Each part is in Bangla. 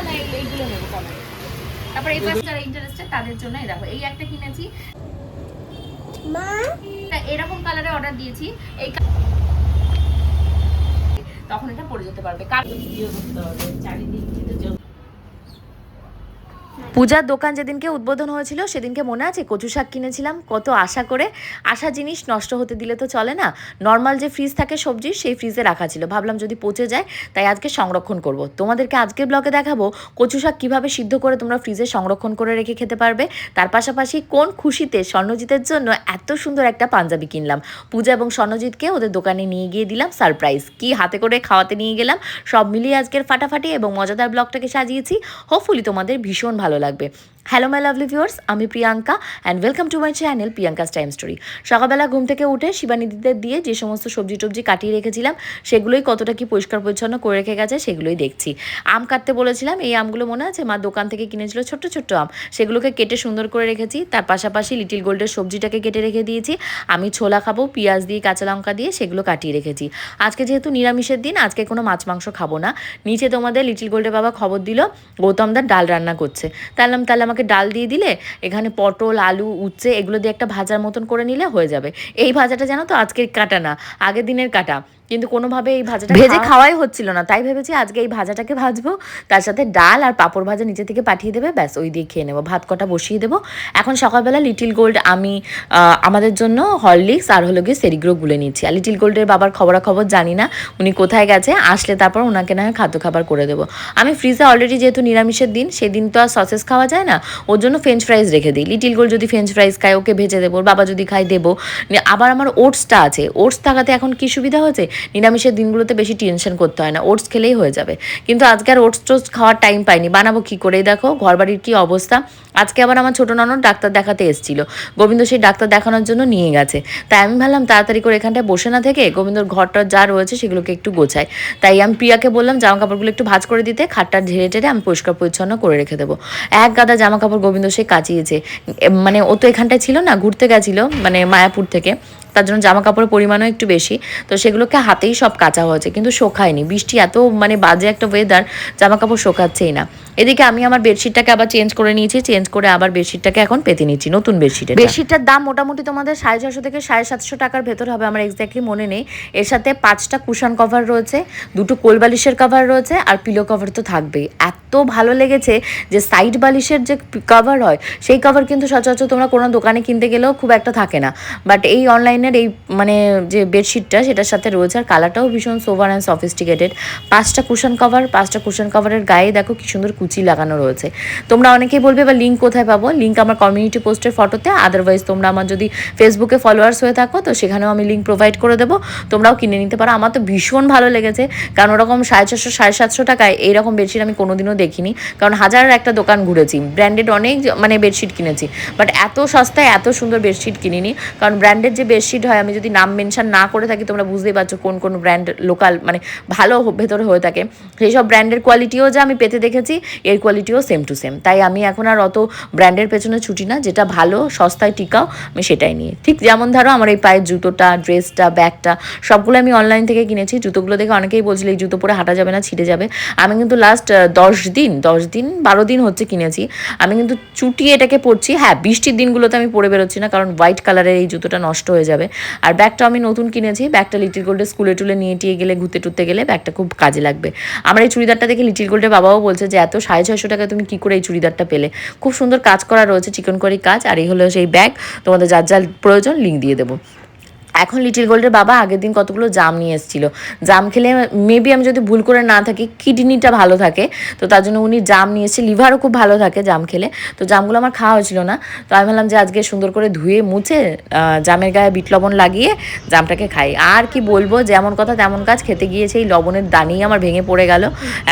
না এইগুলো নেবো কমে। তারপর এই পাশে যারা ইন্টারেস্টেড তাদের জন্য এই দেখো এই একটা কিনেছি মা, এরকম কালারে অর্ডার দিয়েছি, এই তখন এটা পরে যেতে পারবে। পূজার দোকান যেদিনকে উদ্বোধন হয়েছিল সেদিনকে মনে আছে কচু শাক কিনেছিলাম কত আশা করে। আশা জিনিস নষ্ট হতে দিলে তো চলে না। নর্মাল যে ফ্রিজ থাকে সবজি সেই ফ্রিজে রাখা ছিল, ভাবলাম যদি পচে যায় তাই আজকে সংরক্ষণ করব। তোমাদেরকে আজকের ব্লগে দেখাবো কচু শাক কীভাবে সিদ্ধ করে তোমরা ফ্রিজে সংরক্ষণ করে রেখে খেতে পারবে। তার পাশাপাশি কোন খুশিতে স্বর্ণজিতের জন্য এত সুন্দর একটা পাঞ্জাবি কিনলাম। পূজা এবং স্বর্ণজিৎকে ওদের দোকানে নিয়ে গিয়ে দিলাম সারপ্রাইজ, কি হাতে করে খাওয়াতে নিয়ে গেলাম। সব মিলিয়ে আজকের ফাটাফাটি এবং মজাদার ব্লগটাকে সাজিয়েছি। হোপফুলি তোমাদের ভীষণ ভালো লাগবে। হ্যালো মাই লাভলি ভিউয়ার্স, আমি Priyanka and welcome to my channel Priyanka's time story. সকালবেলা ঘুম থেকে উঠে শিবানীদিদের দিয়ে যে সমস্ত সবজি টবজি কাটিয়ে রেখেছিলাম সেগুলোই কতটা কি পরিষ্কার পরিচ্ছন্ন করে রেখে গেছে সেগুলোই দেখছি। আম কাটতে বলেছিলাম, এই আমগুলো মনে আছে মা দোকান থেকে কিনেছিল ছোট্ট ছোট্ট আম, সেগুলোকে কেটে সুন্দর করে রেখেছি। তার পাশাপাশি লিটিল গোল্ডের সবজিটাকে কেটে রেখে দিয়েছি। আমি ছোলা খাবো পেঁয়াজ দিয়ে কাঁচা লঙ্কা দিয়ে, সেগুলো কাটিয়ে রেখেছি। আজকে যেহেতু নিরামিষের দিন, আজকে কোনো মাছ মাংস খাবো না। নিচে তোমাদের লিটিল গোল্ডের বাবা খবর দিল গৌতমদার ডাল রান্না করছে, তাহলে আমাকে ডাল দিয়ে দিলে এখানে পটল আলু উচ্ছে এগুলো দিয়ে একটা ভাজার মতন করে নিলে হয়ে যাবে। এই ভাজাটা জানো তো আজকের কাটা না, আগের দিনের কাটা, কিন্তু কোনোভাবে এই ভাজাটা ভেজে খাওয়াই হচ্ছিল না, তাই ভেবেছি আজকে এই ভাজাটাকে ভাজবো, তার সাথে ডাল আর পাঁপড় ভাজা নিচে থেকে পাঠিয়ে দেবে, ব্যাস ওই দিয়ে খেয়ে নেবো। ভাত কটা বসিয়ে দেবো। এখন সকালবেলা লিটিল গোল্ড আমি আমাদের জন্য হরলিক্স আর হলো গিয়ে সেরিগ্রো গুলে নিচ্ছি। আর লিটিল গোল্ডের বাবার খবরাখবর জানি না, উনি কোথায় গেছে, আসলে তারপর ওনাকে না হয় খাদ্য খাবার করে দেবো। আমি ফ্রিজে অলরেডি যেহেতু নিরামিষের দিন, সেদিন তো আর সসেস খাওয়া যায় না, ওর জন্য ফ্রেঞ্চ ফ্রাইজ রেখে দিই। লিটিল গোল্ড যদি ফ্রেঞ্চ ফ্রাইজ খায় ওকে ভেজে দেবো, বাবা যদি খায় দেবো। আবার আমার ওটসটা আছে, ওটস থাকাতে এখন কি সুবিধা হয়েছে, নিরামিষের দিনগুলোতে বেশি টেনশন করতে হয় না, ওটস খেলেই হয়ে যাবে। কিন্তু আজকে আর ওটস টোটস খাওয়ার টাইম পাইনি, বানাবো কী করে। দেখো ঘরবাড়ির কী অবস্থা। আজকে আবার আমার ছোটো ননদ ডাক্তার দেখাতে এসেছিলো, গোবিন্দ সেই ডাক্তার দেখানোর জন্য নিয়ে গেছে। তাই আমি ভাবলাম তাড়াতাড়ি করে এখানটায় বসে না থেকে গোবিন্দর ঘরটা যা রয়েছে সেগুলোকে একটু গোছাই। তাই আমি প্রিয়াকে বললাম জামা কাপড়গুলো একটু ভাঁজ করে দিতে, খাটটা ঝেড়ে টেড়ে আমি পরিষ্কার পরিচ্ছন্ন করে রেখে দেবো। এক গাদা জামা কাপড় গোবিন্দ সে কাচিয়েছে, মানে ও তো এখানটায় ছিল না, ঘুরতে গেছিলো মানে মায়াপুর থেকে, তার জন্য জামা কাপড়ের পরিমাণও একটু বেশি, তো সেগুলোকে হাতেই সব কাচা হয়েছে, কিন্তু শোকায়নি। বৃষ্টি এত মানে বাজে একটা ওয়েদার, জামা কাপড় শোকাচ্ছেই না। এদিকে আমি আমার বেডশিটটাকে আবার চেঞ্জ করে নিয়েছি, চেঞ্জ করে আবার বেডশিটটাকে এখন পেতে নিচ্ছি, নতুন বেডশিটের। বেডশিটটার দাম মোটামুটি তোমাদের 650 থেকে 750 টাকার ভেতর হবে, আমার এক্স্যাক্টলি মনে নেই। এর সাথে 5টা কুশন কভার রয়েছে, 2টো কোল বালিশের কভার রয়েছে, আর পিলো কভার তো থাকবেই। এত ভালো লেগেছে যে সাইড বালিশের যে কভার হয় সেই কভার কিন্তু সচরাচর তোমরা কোনো দোকানে কিনতে গেলেও খুব একটা থাকে না, বাট এই অনলাইনের এই মানে যে বেডশিটটা সেটার সাথে রয়েছে, আর কালারটাও ভীষণ সোভার অ্যান্ড সফিস্টিকেটেড। 5টা কুশন কভার, 5টা কুশন কভারের গায়ে দেখো কি সুন্দর কুচি লাগানো রয়েছে। তোমরা অনেকেই বলবে বা লিঙ্ক কোথায় পাবো, লিঙ্ক আমার কমিউনিটি পোস্টের ফটোতে, আদারওয়াইজ তোমরা আমার যদি ফেসবুকে ফলোয়ার্স হয়ে থাকো তো সেখানেও আমি লিঙ্ক প্রোভাইড করে দেবো, তোমরাও কিনে নিতে পারো। আমার তো ভীষণ ভালো লেগেছে, কারণ ওরকম 650 750 টাকায় এইরকম বেডশিট আমি কোনোদিনও দেখিনি। কারণ হাজার একটা দোকান ঘুরেছি, ব্র্যান্ডেড অনেক মানে বেডশিট কিনেছি, বাট এত সস্তায় এত সুন্দর বেডশিট কিনিনি। কারণ ব্র্যান্ডেড যে বেডশিট হয়, আমি যদি নাম মেনশন না করে থাকি তোমরা বুঝতেই পারছো কোন কোন ব্র্যান্ড লোকাল মানে ভালো ভেতরে হয়ে থাকে, সেই সব ব্র্যান্ডের কোয়ালিটিও যা আমি পেতে দেখেছি এর কোয়ালিটিও সেম টু সেম। তাই আমি এখন আর অত ব্র্যান্ডের পেছনে ছুটি না, যেটা ভালো সস্তায় টিকাও আমি সেটাই নিয়ে। ঠিক যেমন ধরো আমার এই পায়ের জুতোটা, ড্রেসটা, ব্যাগটা সবগুলো আমি অনলাইন থেকে কিনেছি। জুতোগুলো দেখে অনেকেই বলছিল এই জুতো পরে হাঁটা যাবে না, ছিঁড়ে যাবে। আমি কিন্তু লাস্ট 10 দিন 12 দিন হচ্ছে কিনেছি, আমি কিন্তু চুটিয়ে এটাকে পরছি। হ্যাঁ, বৃষ্টির দিনগুলোতে আমি পরে বেরোচ্ছি না, কারণ হোয়াইট কালারের এই জুতোটা নষ্ট হয়ে যাবে। আর ব্যাগটা আমি নতুন কিনেছি, ব্যাগটা লিটিল গোল্ডের স্কুলে টুলে নিয়ে টিয়ে গেলে ঘুরতে টুরতে গেলে ব্যাগটা খুব কাজে লাগবে। আমার এই চুড়িদারটা দেখে লিটিল গোল্ডের বাবাও বলছে যে এত 650 টাকায় তুমি কী করে এই চুড়িদারটা পেলে, খুব সুন্দর কাজ করা রয়েছে, চিকন করি কাজ। আর এই হলো সেই ব্যাগ, তোমাদের যার যার প্রয়োজন লিঙ্ক দিয়ে দেবো। এখন লিটিল গোল্ডের বাবা আগের দিন কতগুলো জাম নিয়ে এসেছিলো, জাম খেলে মেবি আমি যদি ভুল করে না থাকি কিডনিটা ভালো থাকে, তো তার জন্য উনি জাম নিয়ে এসেছে, লিভারও খুব ভালো থাকে জাম খেলে। তো জামগুলো আমার খাওয়া হয়েছিল না, তো আমি ভাবলাম যে আজকে সুন্দর করে ধুয়ে মুছে জামের গায়ে বিট লবণ লাগিয়ে জামটাকে খাই। আর কি বলবো, যেমন কথা তেমন কাজ, খেতে গিয়েছে এই লবণের দানিই আমার ভেঙে পড়ে গেল।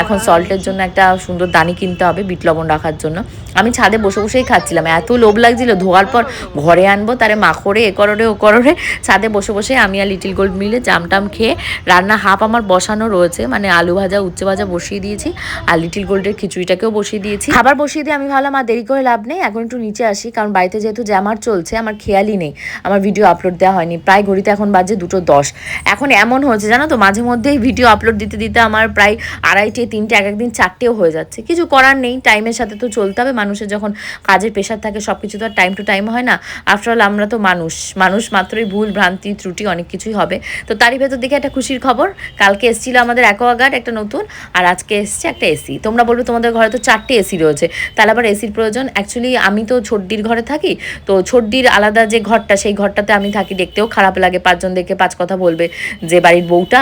এখন সল্টের জন্য একটা সুন্দর দানি কিনতে হবে বিট লবণ রাখার জন্য। আমি ছাদে বসে বসেই খাচ্ছিলাম, এত লোভ লাগছিল ধোয়ার পর ঘরে আনবো, তারে মা করে এ কররে ও কররে। ছাদে বসে বসে আমি আর লিটিল গোল্ড মিলে জামটাম খেয়ে, রান্না হাফ আমার বসানো রয়েছে, মানে আলু ভাজা উচ্ছে ভাজা বসিয়ে দিয়েছি, আর লিটিল গোল্ডের খিচুড়িটাকেও বসিয়ে দিয়েছি। খাবার বসিয়ে দিয়ে আমি ভাবলাম আর দেরি করে লাভ নেই, এখন একটু নিচে আসি, কারণ বাড়িতে যেহেতু জ্যামার চলছে আমার খেয়ালই নেই আমার ভিডিও আপলোড দেওয়া হয়নি। প্রায় ঘড়িতে এখন বাজে 2:10। এখন এমন হয়েছে জানো তো, মাঝে মধ্যেই ভিডিও আপলোড দিতে দিতে আমার প্রায় 2:30 3টে, এক একদিন 4টেও হয়ে যাচ্ছে। কিছু করার নেই, টাইমের সাথে তো চলতে হবে, মানুষের যখন কাজের প্রেশার থাকে সব কিছু তো আর টাইম টু টাইম হয় না। আফটারঅল আমরা তো মানুষ মাত্রই ভুল ভ্রান্তি ত্রুটি অনেক কিছুই হবে। তো তারই ভেতর দেখে একটা খুশির খবর, কালকে এসেছিল আমাদের অ্যাকোয়াগার্ড একটা নতুন, আর আজকে এসছে একটা এসি। তোমরা বলবে তোমাদের ঘরে তো 4টে এসি রয়েছে, তাহলে আবার এসির প্রয়োজন। অ্যাকচুয়ালি আমি তো ছোট্ডির ঘরে থাকি, তো ছোট্ডির আলাদা যে ঘরটা সেই ঘরটাতে আমি থাকি, দেখতেও খারাপ লাগে, 5জন দেখে 5 কথা বলবে যে বাড়ির বউটা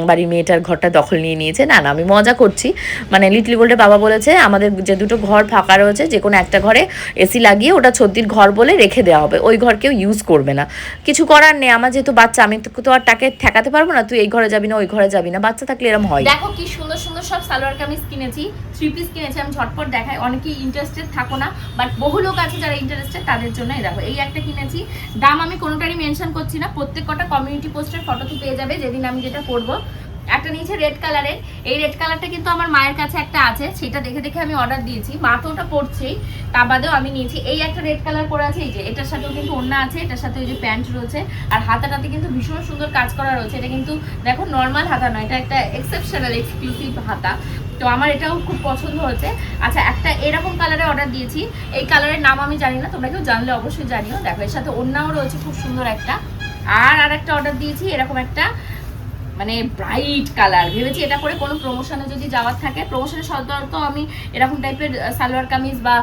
বাড়ির মেয়েটার ঘরটা দখল নিয়ে নিয়েছে। না না, আমি মজা করছি। মানে লিটল গোল্ডের বাবা বলেছে আমাদের যে 2টো ঘর ফাঁকা রয়েছে, যে কোনো একটা ঘরে এসি লাগিয়ে ওটা ছোট্ডির ঘর বলে রেখে দেওয়া হবে, ওই ঘর কেউ ইউজ করবে না। কিছু করার নেই, আমার যেহেতু বাচ্চা, আমি তো আর তাকে ঠেকাতে পারবো না তুই এই ঘরে যাবি না ওই ঘরে যাবি না, বাচ্চা থাকলে এরকম হয়। দেখো কি সুন্দর সুন্দর সব সালোয়ার কামিজ কিনেছি, 3 পিস কিনেছি, আমি ঝটপট দেখাই, অনেকেই ইন্টারেস্টেড থাকো না, বাট বহু লোক আছে যারা ইন্টারেস্টেড, তাদের জন্য দেখো এই একটা কিনেছি। দাম আমি কোনোটারই মেনশন করছি না, প্রত্যেক কটা কমিউনিটি পোস্টের ফটোতে পেয়ে যাবে যেদিন আমি যেটা করবো। একটা নিয়েছে রেড কালারের, এই রেড কালারটা কিন্তু আমার মায়ের কাছে একটা আছে, সেটা দেখে দেখে আমি অর্ডার দিয়েছি, মা তো ওটা পরছেই, তা বাদেও আমি নিয়েছি। এই একটা রেড কালার পরে আছে, এই যে এটার সাথেও কিন্তু ওড়না আছে, এটার সাথে ওই যে প্যান্ট রয়েছে, আর হাতাটাতে কিন্তু ভীষণ সুন্দর কাজ করা রয়েছে। এটা কিন্তু দেখো নর্মাল হাতা নয়, এটা একটা এক্সেপশনাল এক্সক্লুসিভ হাতা, তো আমার এটাও খুব পছন্দ হয়েছে। আচ্ছা, একটা এরকম কালারে অর্ডার দিয়েছি, এই কালারের নাম আমি জানি না, তোমরা কেউ জানলে অবশ্যই জানিও। দেখো এর সাথে ওড়নাও রয়েছে খুব সুন্দর একটা। আর একটা অর্ডার দিয়েছি এরকম একটা মানে ব্রাইট কালার, ভেবেছি এটা করে কোনো প্রমোশনে যদি যাওয়ার থাকে, প্রমোশনে সাধারণত আমি এরকম টাইপের সালোয়ার কামিজ বা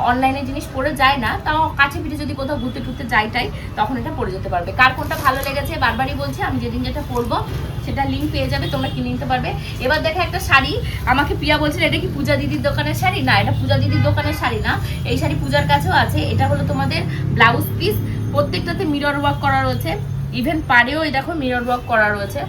অনলাইনে জিনিস পরে যায় না, তাও কাছে পিঠে যদি কোথাও ঘুরতে টুরতে যাইটাই তখন এটা পরে যেতে পারবে। কার কোনটা ভালো লেগেছে বারবারই বলছি, আমি যেদিন যেটা পরবো সেটা লিঙ্ক পেয়ে যাবে, তোমরা কিনে নিতে পারবে। এবার দেখো একটা শাড়ি, আমাকে প্রিয়া বলছিল এটা কি পূজা দিদির দোকানের শাড়ি, না এটা পূজা দিদির দোকানের শাড়ি না, এই শাড়ি পূজার কাছেও আছে। এটা হলো তোমাদের ব্লাউজ পিস, প্রত্যেকটাতে মিরর ওয়ার্ক করা রয়েছে, ইভেন পাড়েও এই দেখো মিরর ওয়ার্ক করা রয়েছে।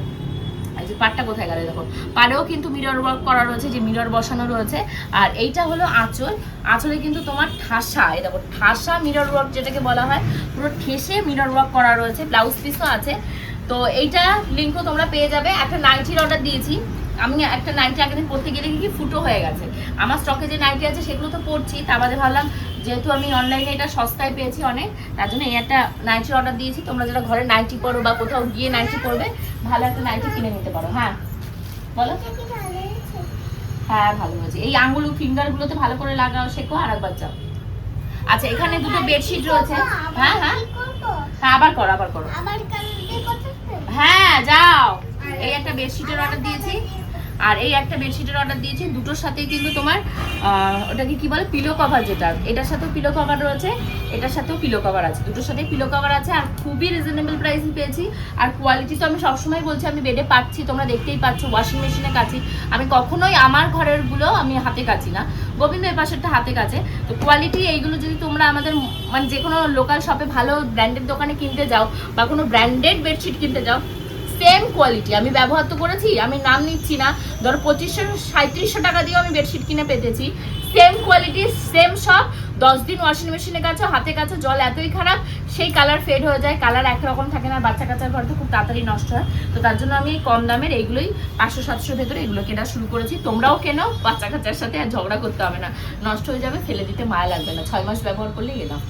এই যে পাটটা কোথায় গেল দেখো, পাড়েও কিন্তু মিরর ওয়ার্ক করা রয়েছে, যে মিরর বসানো রয়েছে। আর এইটা হলো আঁচল, আঁচলে কিন্তু তোমার ঠাসা, এই দেখো ঠাসা মিরর ওয়ার্ক যেটাকে বলা হয়, পুরো ঠেসে মিরর ওয়ার্ক করা রয়েছে, ব্লাউজ পিসও আছে। তো এইটা লিঙ্কও তোমরা পেয়ে যাবে। একটা নাইটির অর্ডার দিয়েছি, আমি একটা নাইটি আগের দিন পরতে গেলে কি ফুটো হয়ে গেছে, আমার স্টকে যে নাইটি আছে সেগুলো তো পরছি, তা বাদে ভাবলাম যেহেতু আমি অনলাইনে এটা সস্তায় পেয়েছি অনেক, তার জন্য এই একটা নাইটির অর্ডার দিয়েছি। তোমরা যারা ঘরে নাইটি পরো বা কোথাও গিয়ে নাইটি পরবে, ভালো একটা নাইটি কিনে নিতে পারো। হ্যাঁ বলো। হ্যাঁ ভালো হয়েছে, এই আঙ্গুল ফিঙ্গারগুলোতে ভালো করে লাগাও, শেখো আর একবার যাও। আচ্ছা এখানে 2টো বেডশিট রয়েছে। হ্যাঁ হ্যাঁ হ্যাঁ, আবার করো আবার করো, হ্যাঁ যাও। এই একটা বেডশিটের অর্ডার দিয়েছি, আর এই একটা বেডশিটের অর্ডার দিয়েছি, দুটোর সাথেই কিন্তু তোমার ওটাকে কি বলে পিলো কভার, যেটা এটার সাথেও পিলো কভার রয়েছে, এটার সাথেও পিলো কভার আছে, দুটোর সাথেই পিলো কভার আছে। আর খুবই রিজনেবল প্রাইসে পেয়েছি, আর কোয়ালিটি তো আমি সবসময় বলছি আমি বেডে পাচ্ছি, তোমরা দেখতেই পাচ্ছ, ওয়াশিং মেশিনে কাছি, আমি কখনোই আমার ঘরেরগুলো আমি হাতে কাছি না, গোবিন্দ এর পাশেরটা হাতে কাছে। তো কোয়ালিটি এইগুলো যদি তোমরা আমাদের মানে যে কোনো লোকাল শপে ভালো ব্র্যান্ডেড দোকানে কিনতে যাও বা কোনো ব্র্যান্ডেড বেডশিট কিনতে যাও, সেম কোয়ালিটি আমি ব্যবহার তো করেছি, আমি নাম নিচ্ছি না, ধরো 2500-3700 টাকা দিয়েও আমি বেডশিট কিনে পেতেছি, সেম কোয়ালিটি সেম সব। 10 দিন ওয়াশিং মেশিনে কাছে হাতে কাছে, জল এতই খারাপ, সেই কালার ফেড হয়ে যায়, কালার একরকম থাকে না, বাচ্চা কাচ্চার ঘরে তো খুব তাড়াতাড়ি নষ্ট হয়। তো তার জন্য আমি কম দামের এইগুলোই 500-700 ভেতরে এগুলো কেনা শুরু করেছি। তোমরাও কেনো, বাচ্চা কাচ্চার সাথে আর ঝগড়া করতে হবে না, নষ্ট হয়ে যাবে, ফেলে দিতে মায়া লাগবে না, 6 মাস ব্যবহার করলেই এলাম।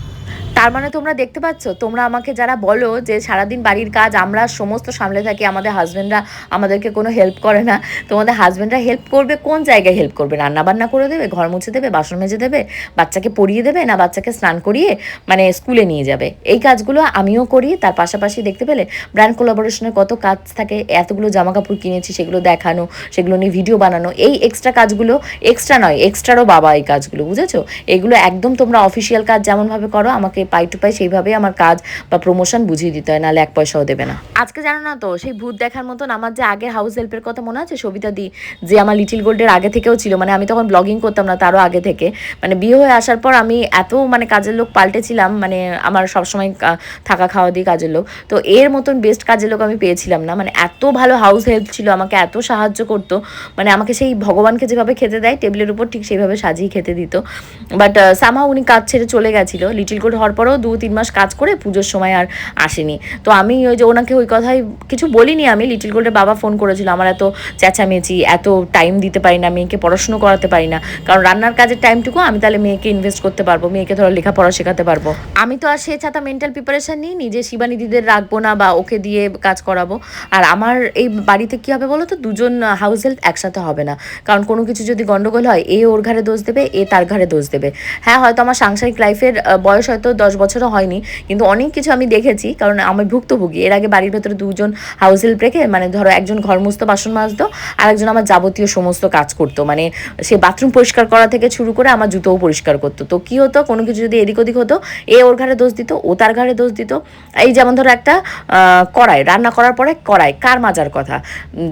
তার মানে তোমরা দেখতে পাচ্ছ, তোমরা আমাকে যারা বলো যে সারাদিন বাড়ির কাজ আমরা সমস্ত সামলে থাকি, আমাদের হাজব্যান্ডরা আমাদেরকে কোনো হেল্প করে না, তোমাদের হাজব্যান্ডরা হেল্প করবে কোন জায়গায় হেল্প করবে? রান্না বান্না করে দেবে, ঘর মুছে দেবে, বাসন মেজে দেবে, বাচ্চাকে পড়িয়ে দেবে, না বাচ্চাকে স্নান করিয়ে মানে স্কুলে নিয়ে যাবে? এই কাজগুলো আমিও করি। তার পাশাপাশি দেখতে পেলে ব্র্যান্ড কোলাবোরেশনের কত কাজ থাকে, এতগুলো জামা কাপড় কিনেছি সেগুলো দেখানো, সেগুলো নিয়ে ভিডিও বানানো, এই এক্সট্রা কাজগুলো, এক্সট্রা নয় এক্সট্রারও বাবা এই কাজগুলো, বুঝেছো? এগুলো একদম তোমরা অফিসিয়াল কাজ যেমনভাবে করো আমাকে পাই টু পাই সেইভাবেই আমার কাজ বা প্রমোশন বুঝিয়ে দিতে হয়, নাহলে 1 পয়সাও দেবে না। আজকে জানো না তো সেই ভূত দেখার মতন আমার যে আগের হাউস হেল্পের কথা মনে আছে, সবিতা দি, যে আমার লিটিল গোল্ডের আগে থেকেও ছিল, মানে আমি তখন ব্লগিং করতাম না তারও আগে থেকে, মানে বিয়ে হয়ে আসার পর আমি এত মানে কাজের লোক পাল্টেছিলাম, মানে আমার সবসময় থাকা খাওয়া দিয়ে কাজের লোক, তো এর মতন বেস্ট কাজের লোক আমি পেয়েছিলাম না। মানে এত ভালো হাউস হেল্প ছিল, আমাকে এত সাহায্য করতো, মানে আমাকে সেই ভগবানকে যেভাবে খেতে দেয় টেবিলের উপর ঠিক সেইভাবে সাজিয়ে খেতে দিত। বাট সামহাও উনি কাজ ছেড়ে চলে গেছিলো, লিটিল গোল্ড হওয়ার পরেও 2-3 মাস কাজ করে পুজোর সময় আর আসেনি। তো আমি ওই যে ওনাকে ওই কথাই কিছু বলিনি, আমি লিটিল গোল্ডের বাবা ফোন করেছিল, আমার এত চেঁচামেচি, এত টাইম দিতে পারি না, মেয়েকে পড়াশুনো করাতে পারি না, কারণ রান্নার কাজের টাইমটুকু আমি তাহলে মেয়েকে ইনভেস্ট করতে পারবো, মেয়েকে ধরো লেখাপড়া শেখাতে পারবো। আমি তো আর সে ছাতা মেন্টাল প্রিপারেশন নিই নিজে শিবানী দিদিদের রাখবো না বা ওকে দিয়ে কাজ করাবো। আর আমার এই বাড়িতে কী হবে বলো তো, দুজন হাউস হেল্প একসাথে হবে না, কারণ কোনো কিছু যদি গন্ডগোল হয় এ ওর ঘরে দোষ দেবে, এ তার ঘরে দোষ দেবে। হ্যাঁ, হয়তো আমার সাংসারিক লাইফের বয়স হয়তো 10 বছরও হয়নি, কিন্তু অনেক কিছু আমি দেখেছি, কারণ আমি ভুক্তভোগী। এর আগে বাড়ির ভেতরে 2জন হাউস হেল্প রেখে, মানে ধরো একজন ঘর মুছতো, বাসন মাজতো, আর একজন আমার যাবতীয় সমস্ত কাজ করতো, মানে সে বাথরুম পরিষ্কার করা থেকে শুরু করে আমার জুতোও পরিষ্কার করতো। তো কী হতো, কোনো কিছু যদি এদিক ওদিক হতো এ ওর ঘরে দোষ দিত, ও তার ঘরে দোষ দিত। এই যেমন ধরো একটা কড়াই রান্না করার পরে কড়াই কার মাজার কথা,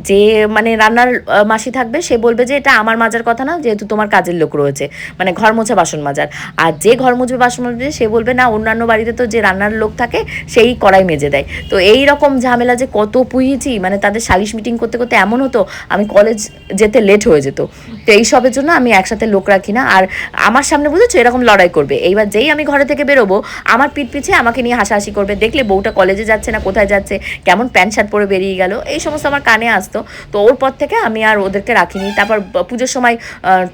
যে মানে রান্নার মাসি থাকবে সে বলবে যে এটা আমার মাজার কথা না, যেহেতু তোমার কাজের লোক রয়েছে, মানে ঘর মোছা বাসন মাজার। আর যে ঘর মুছবে বাসন মাজবে সে বলবে না, অন্যান্য বাড়িতে তো যে রান্নার লোক থাকে সেই কড়াই মেজে দেয়। তো এই রকম ঝামেলা যে কত পুহিয়েছি, মানে তাদের সালিশ মিটিং করতে করতে এমন হতো আমি কলেজ যেতে লেট হয়ে যেত। তো এইসবের জন্য আমি একসাথে লোক রাখি না। আর আমার সামনে বুঝেছো এরকম লড়াই করবে, এইবার যেই আমি ঘরে থেকে বেরোবো আমার পিঠ পিছিয়ে আমাকে নিয়ে হাসাহাসি করবে, দেখলে বউটা কলেজে যাচ্ছে না কোথায় যাচ্ছে, কেমন প্যান্ট শার্ট পরে বেরিয়ে গেল, এই সমস্ত আমার কানে আসতো। তো ওর পর থেকে আমি আর ওদেরকে রাখিনি। তারপর পুজোর সময়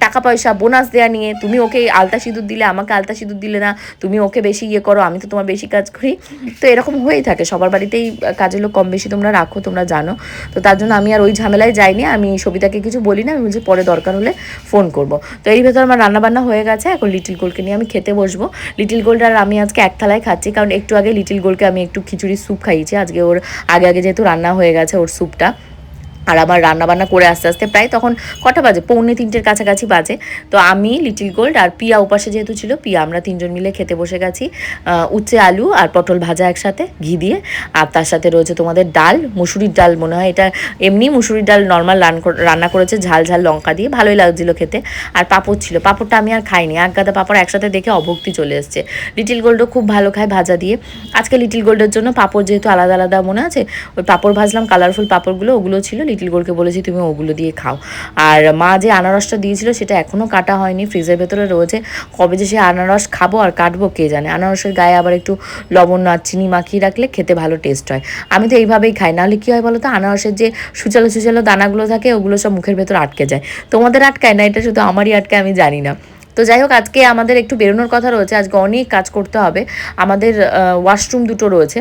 টাকা পয়সা বোনাস দেওয়া নিয়ে, তুমি ওকে আলতা সিঁদুর দিলে, আমাকে আলতা সিঁদুর দিলে না, তুমি ওকে বেশি ইয়ে করো, আমি তো তোমার বেশি কাজ করি। তো এরকম হয়েই থাকে, সবার বাড়িতেই কাজের লোক কম বেশি তোমরা রাখো, তোমরা জানো। তো তার জন্য আমি আর ওই ঝামেলায় যাইনি, আমি সবিতাকে কিছু বলি না, আমি বলছি পরে দরকার হলে ফোন করবো। তো এই ভেতর আমার রান্নাবান্না হয়ে গেছে, এখন লিটিল গোল্ডকে নিয়ে আমি খেতে বসবো। লিটিল গোল্ড আর আমি আজকে এক থালায় খাচ্ছি, কারণ একটু আগে লিটিল গোল্ডকে আমি একটু খিচুড়ির স্যুপ খাইয়েছি, আজকে ওর আগে যেহেতু রান্না হয়ে গেছে ওর স্যুপটা। আর আমার রান্নাবান্না করে আস্তে আস্তে প্রায় তখন কটা বাজে, 2:45 কাছাকাছি বাজে। তো আমি লিটিল গোল্ড আর পিয়া উপাসে যেহেতু ছিল, পিয়া আমরা 3জন মিলে খেতে বসে গেছি। উচ্ছে আলু আর পটল ভাজা একসাথে ঘি দিয়ে, আর তার সাথে রয়েছে তোমাদের ডাল, মুসুরির ডাল মনে হয় এটা, এমনি মুসুরির ডাল নর্মাল রান্না করেছে ঝাল ঝাল লঙ্কা দিয়ে, ভালোই লাগছিলো খেতে। আর পাঁপড় ছিল, পাঁপড়টা আমি আর খাইনি, এক গাদা পাঁপড় একসাথে দেখে অভক্তি চলে এসছে। লিটিল গোল্ডও খুব ভালো খায় ভাজা দিয়ে। আজকে লিটিল গোল্ডের জন্য পাঁপড় যেহেতু আলাদা আলাদা মনে আছে, ওই পাঁপড় ভাজলাম, কালারফুল পাঁপড়গুলো ওগুলো ছিল, লিটিল গোল্ডকে বলেছি তুমি ওগুলো দিয়ে খাও। আর মা যে আনারসটা দিয়েছিল সেটা এখনও কাটা হয়নি, ফ্রিজের ভেতরে রয়েছে, কবে যে সে আনারস খাবো আর কাটবো কে জানে। আনারসের গায়ে আবার একটু লবণ আর চিনি মাখিয়ে রাখলে খেতে ভালো টেস্ট হয়। আমি তো এইভাবেই খাই, নাহলে কী হয় বলো তো, আনারসের যে সুচালো সুচালো দানাগুলো থাকে ওগুলো সব মুখের ভেতর আটকে যায়। তোমাদের আটকায় না, এটা শুধু আমারই আটকায়, আমি জানি না। তো যাই হোক, আজকে আমাদের একটু বেরোনোর কথা রয়েছে, আজকে অনেক কাজ করতে হবে। আমাদের ওয়াশরুম দুটো রয়েছে,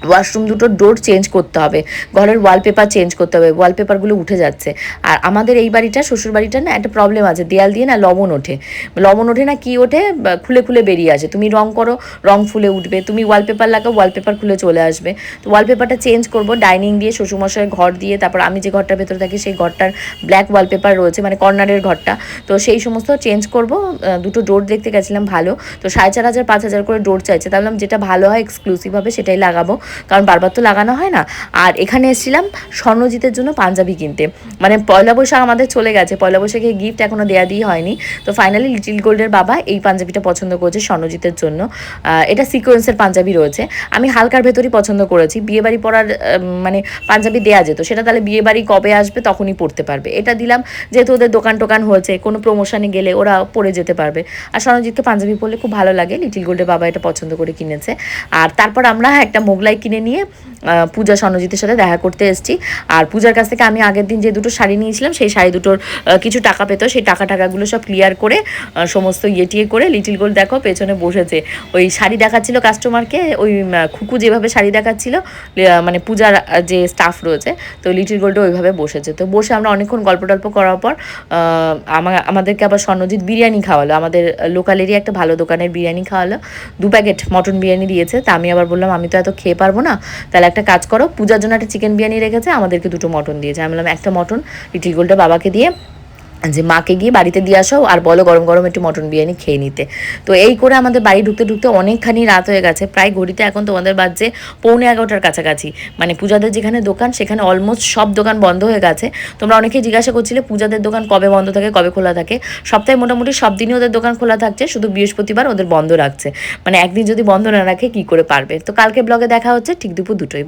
ওয়াশরুম দুটোর ডোর চেঞ্জ করতে হবে, ঘরের ওয়ালপেপার চেঞ্জ করতে হবে, ওয়ালপেপারগুলো উঠে যাচ্ছে। আর আমাদের এই বাড়িটা, শ্বশুর বাড়িটা না একটা প্রবলেম আছে, দেয়াল দিয়ে না লবণ ওঠে না, কি ওঠে খুলে খুলে বেরিয়ে আসে। তুমি রং করো, রং ফুলে উঠবে, তুমি ওয়ালপেপার লাগাও, ওয়ালপেপার খুলে চলে আসবে। তো ওয়ালপেপারটা চেঞ্জ করবো, ডাইনিং দিয়ে, শ্বশুরমশাইয়ের ঘর দিয়ে, তারপর আমি যে ঘরটার ভেতরে থাকি সেই ঘরটার ব্ল্যাক ওয়ালপেপার রয়েছে, মানে কর্নারের ঘরটা, তো সেই সমস্ত চেঞ্জ করব। দুটো ডোর দেখতে গেছিলাম ভালো, তো 4,500 5,000 করে ডোর চাইছে, তাহলে যেটা ভালো হয় এক্সক্লুসিভ হবে সেটাই লাগাবো, কারণ বারবার তো লাগানো হয় না। আর এখানে এসেছিলাম স্বর্ণজিতের জন্য পাঞ্জাবি কিনতে, মানে পয়লা বৈশাখ আমাদের চলে গেছে, পয়লা বৈশাখে গিফট এখনও দেওয়া হয়নি। তো ফাইনালি লিটিল গোল্ডের বাবা এই পাঞ্জাবিটা পছন্দ করেছে স্বর্ণজিতের জন্য। এটা সিকোয়েন্সের পাঞ্জাবি রয়েছে, আমি হালকার ভেতরই পছন্দ করেছি। বিয়েবাড়ি পরার মানে পাঞ্জাবি দেওয়া যেত, সেটা তাহলে বিয়েবাড়ি কবে আসবে তখনই পরতে পারবে। এটা দিলাম যেহেতু ওদের দোকান টোকান হয়েছে, কোনো প্রমোশনে গেলে ওরা পরে যেতে পারবে। আর স্বর্ণজিৎকে পাঞ্জাবি পরলে খুব ভালো লাগে, লিটিল গোল্ডের বাবা এটা পছন্দ করে কিনেছে। আর তারপর আমরা একটা মোগলাই কিনে নিয়ে পূজা স্বর্ণজিতের সাথে দেখা করতে এসেছি। আর পূজার কাছ থেকে আমি আগের দিন যে দুটো শাড়ি নিয়েছিলাম সেই শাড়ি দুটোর কিছু টাকা পেতো, সেই টাকাগুলো সব ক্লিয়ার করে সমস্ত ইয়েটিয়ে করে লিটিল গোল্ড দেখো পেছনে বসেছে, ওই শাড়ি দেখাচ্ছিল কাস্টমারকে, ওই খুকু যেভাবে শাড়ি দেখাচ্ছিল, মানে পূজার যে স্টাফ রয়েছে, তো লিটিল গোল্ডও ওইভাবে বসেছে। তো বসে আমরা অনেকক্ষণ গল্প টল্প করার পর আমাদেরকে আবার স্বর্ণজিৎ বিরিয়ানি খাওয়ালো, আমাদের লোকালেরই একটা ভালো দোকানের বিরিয়ানি খাওয়ালো, 2 প্যাকেট মটন বিরিয়ানি দিয়েছে। তা আমি আবার বললাম আমি তো এত খেয়ে পারবো না, তাহলে একটা কাজ করো, পূজার জন্য একটা চিকেন বিরিয়ানি রেখেছে, আমাদেরকে 2টো মটন দিয়েছে। আমি বললাম একটা মটন লিটিল গোল্ডের বাবাকে দিয়ে যে মাকে গিয়ে বাড়িতে দিয়ে আসো আর বলো গরম গরম একটু মটন বিরিয়ানি খেয়ে নিতে। তো এই করে আমাদের বাড়ি ঢুকতে ঢুকতে অনেকখানি রাত হয়ে গেছে, প্রায় ঘড়িতে এখন তোমাদের বাজছে 11:45 কাছাকাছি। মানে পূজাদের যেখানে দোকান সেখানে অলমোস্ট সব দোকান বন্ধ হয়ে গেছে। তোমরা অনেকেই জিজ্ঞাসা করছিলে পূজাদের দোকান কবে বন্ধ থাকে কবে খোলা থাকে। সপ্তাহে মোটামুটি সব দিনই ওদের দোকান খোলা থাকছে, শুধু বৃহস্পতিবার ওদের বন্ধ রাখছে। মানে একদিন যদি বন্ধ না রাখে কি করে পারবে। তো কালকে ব্লগে দেখা হচ্ছে ঠিক দুপুর 2টোয়।